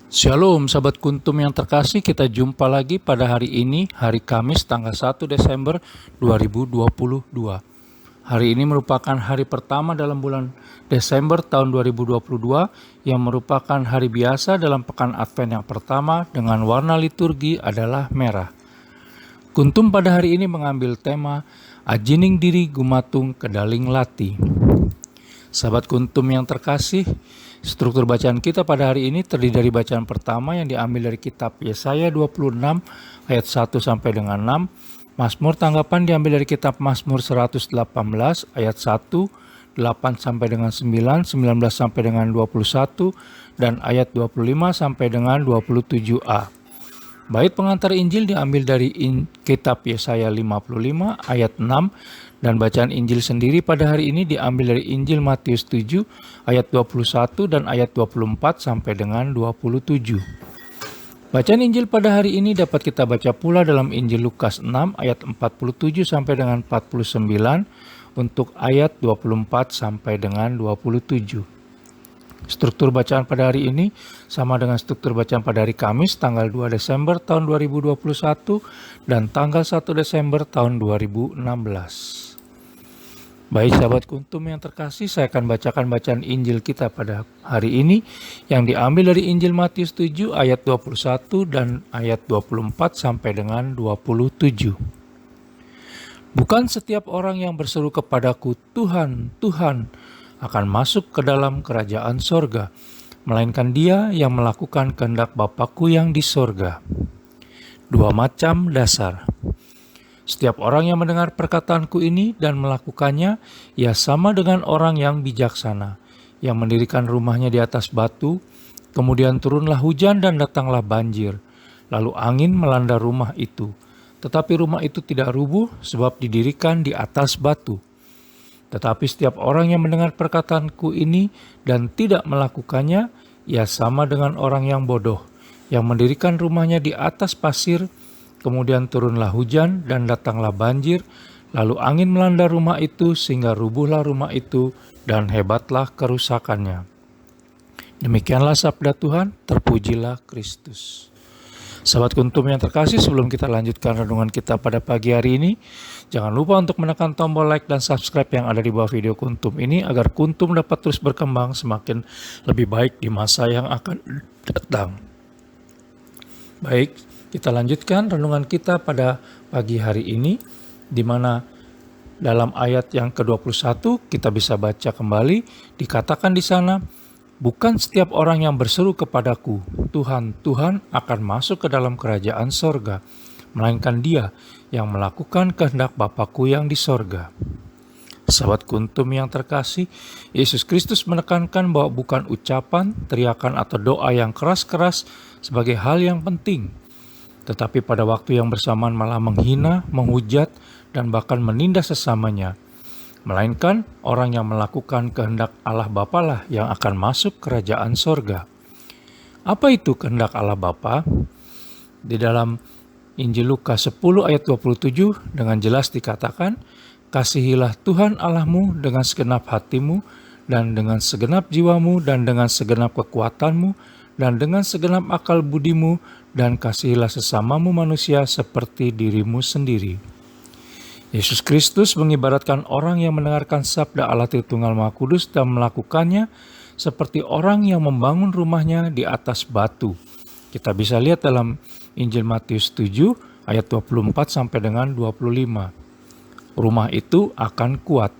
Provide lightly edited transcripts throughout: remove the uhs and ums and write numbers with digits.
Shalom sahabat kuntum yang terkasih, kita jumpa lagi pada hari ini, hari Kamis tanggal 1 Desember 2022. Hari ini merupakan hari pertama dalam bulan Desember tahun 2022 yang merupakan hari biasa dalam pekan Advent yang pertama dengan warna liturgi adalah merah. Kuntum pada hari ini mengambil tema Ajining diri gumatung kedaling lati. Sahabat kuntum yang terkasih, struktur bacaan kita pada hari ini terdiri dari bacaan pertama yang diambil dari kitab Yesaya 26 ayat 1 sampai dengan 6, Mazmur tanggapan diambil dari kitab Mazmur 118 ayat 1, 8 sampai dengan 9, 19 sampai dengan 21, dan ayat 25 sampai dengan 27a. Bait pengantar Injil diambil dari kitab Yesaya 55 ayat 6, dan bacaan Injil sendiri pada hari ini diambil dari Injil Matius 7 ayat 21 dan ayat 24 sampai dengan 27. Bacaan Injil pada hari ini dapat kita baca pula dalam Injil Lukas 6 ayat 47 sampai dengan 49 untuk ayat 24 sampai dengan 27. Struktur bacaan pada hari ini sama dengan struktur bacaan pada hari Kamis tanggal 2 Desember tahun 2021 dan tanggal 1 Desember tahun 2016. Baik sahabat kuntum yang terkasih, saya akan bacakan bacaan Injil kita pada hari ini yang diambil dari Injil Matius 7 ayat 21 dan ayat 24 sampai dengan 27. Bukan setiap orang yang berseru kepadaku, Tuhan, Tuhan, akan masuk ke dalam kerajaan sorga, melainkan dia yang melakukan kehendak Bapakku yang di sorga. Dua macam dasar. Setiap orang yang mendengar perkataanku ini dan melakukannya, ia sama dengan orang yang bijaksana, yang mendirikan rumahnya di atas batu, kemudian turunlah hujan dan datanglah banjir, lalu angin melanda rumah itu. Tetapi rumah itu tidak rubuh sebab didirikan di atas batu. Tetapi setiap orang yang mendengar perkataanku ini dan tidak melakukannya, ia sama dengan orang yang bodoh, yang mendirikan rumahnya di atas pasir, kemudian turunlah hujan dan datanglah banjir, lalu angin melanda rumah itu sehingga rubuhlah rumah itu dan hebatlah kerusakannya. Demikianlah sabda Tuhan, terpujilah Kristus. Sahabat kuntum yang terkasih, sebelum kita lanjutkan renungan kita pada pagi hari ini, jangan lupa untuk menekan tombol like dan subscribe yang ada di bawah video kuntum ini agar kuntum dapat terus berkembang semakin lebih baik di masa yang akan datang. Baik, kita lanjutkan renungan kita pada pagi hari ini, di mana dalam ayat yang ke-21 kita bisa baca kembali, dikatakan di sana, bukan setiap orang yang berseru kepadaku, Tuhan, Tuhan, akan masuk ke dalam kerajaan sorga, melainkan dia yang melakukan kehendak Bapakku yang di sorga. Sahabat kuntum yang terkasih, Yesus Kristus menekankan bahwa bukan ucapan, teriakan, atau doa yang keras-keras sebagai hal yang penting, tetapi pada waktu yang bersamaan malah menghina, menghujat, dan bahkan menindas sesamanya. Melainkan orang yang melakukan kehendak Allah Bapa lah yang akan masuk kerajaan sorga. Apa itu kehendak Allah Bapa? Di dalam Injil Lukas 10 ayat 27 dengan jelas dikatakan, kasihilah Tuhan Allahmu dengan segenap hatimu, dan dengan segenap jiwamu, dan dengan segenap kekuatanmu, dan dengan segenap akal budimu, dan kasihilah sesamamu manusia seperti dirimu sendiri. Yesus Kristus mengibaratkan orang yang mendengarkan sabda Allah Tritunggal Maha Kudus dan melakukannya seperti orang yang membangun rumahnya di atas batu. Kita bisa lihat dalam Injil Matius 7 ayat 24 sampai dengan 25. Rumah itu akan kuat.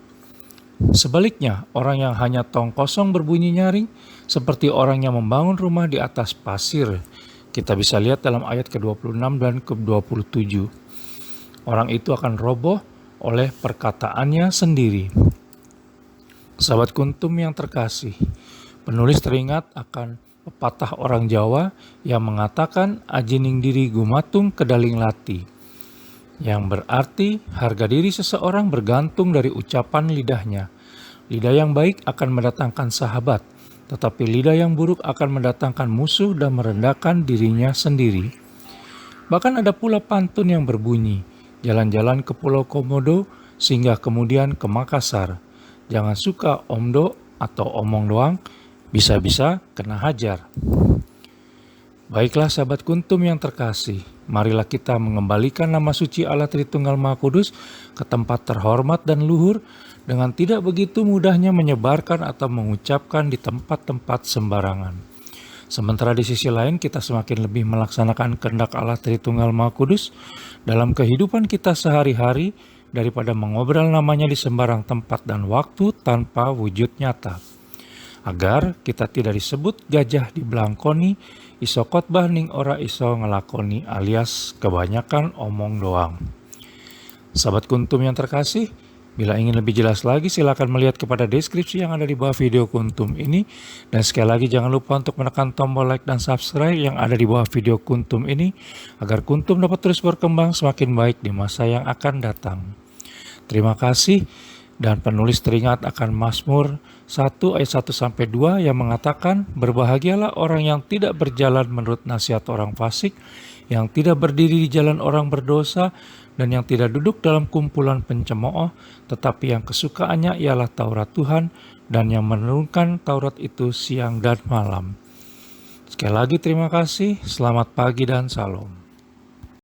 Sebaliknya, orang yang hanya tong kosong berbunyi nyaring seperti orang yang membangun rumah di atas pasir. Kita bisa lihat dalam ayat ke-26 dan ke-27. Orang itu akan roboh oleh perkataannya sendiri. Sahabat kuntum yang terkasih, penulis teringat akan pepatah orang Jawa yang mengatakan ajining diri gumatung kedaling lati, yang berarti harga diri seseorang bergantung dari ucapan lidahnya. Lidah yang baik akan mendatangkan sahabat, tetapi lidah yang buruk akan mendatangkan musuh dan merendahkan dirinya sendiri. Bahkan ada pula pantun yang berbunyi, jalan-jalan ke Pulau Komodo sehingga kemudian ke Makassar. Jangan suka omdo atau omong doang, bisa-bisa kena hajar. Baiklah sahabat Kuntum yang terkasih, marilah kita mengembalikan nama suci Allah Tritunggal Maha Kudus ke tempat terhormat dan luhur dengan tidak begitu mudahnya menyebarkan atau mengucapkan di tempat-tempat sembarangan. Sementara di sisi lain kita semakin lebih melaksanakan kehendak Allah Tritunggal Maha Kudus dalam kehidupan kita sehari-hari daripada mengobrol namanya di sembarang tempat dan waktu tanpa wujud nyata. Agar kita tidak disebut gajah di belangkoni, iso khotbah ning ora iso ngelakoni alias kebanyakan omong doang. Sahabat Kuntum yang terkasih, bila ingin lebih jelas lagi silakan melihat kepada deskripsi yang ada di bawah video Kuntum ini. Dan sekali lagi jangan lupa untuk menekan tombol like dan subscribe yang ada di bawah video Kuntum ini agar Kuntum dapat terus berkembang semakin baik di masa yang akan datang. Terima kasih. Dan penulis teringat akan Mazmur 1 ayat 1-2 yang mengatakan, "Berbahagialah orang yang tidak berjalan menurut nasihat orang fasik, yang tidak berdiri di jalan orang berdosa, dan yang tidak duduk dalam kumpulan pencemooh, tetapi yang kesukaannya ialah Taurat Tuhan, dan yang merenungkan Taurat itu siang dan malam." Sekali lagi terima kasih, selamat pagi dan salam.